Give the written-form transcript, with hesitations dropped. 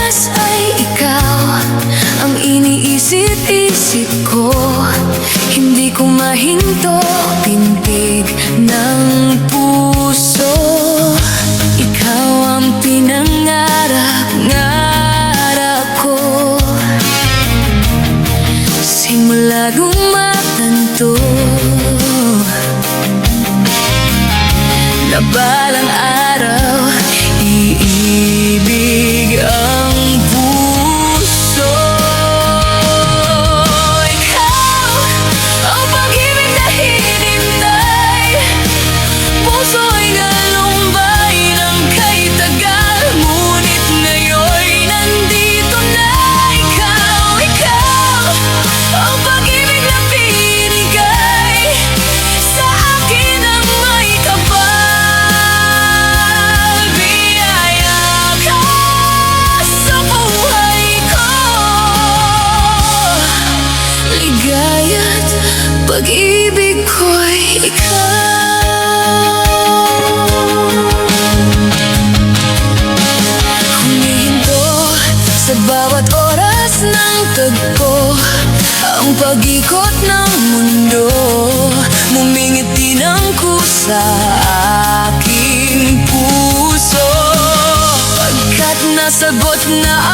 oras ay ikaw ang iniisip-isip ko. Hindi ko mahinto, tintig ng puso. Ikaw ang pinangarap-ngarap ko. Simula gumaganto na balang araw iibig ang puso. Ikaw ang pag-ibig na hinintay, puso'y galumbay ng kay tagal. Ngunit ngayon'y nandito na ikaw. Ikaw ang pag-ibig na binigay sa akin ang may kapal. Biyaya ka sa buhay ko, ligaya't pag-ibig ko'y ikaw. Humihinto sa bawat oras ng tagpo, ang pag-ikot ng mundo. Mumingiti ng kusa aking puso, pagkat nasagot na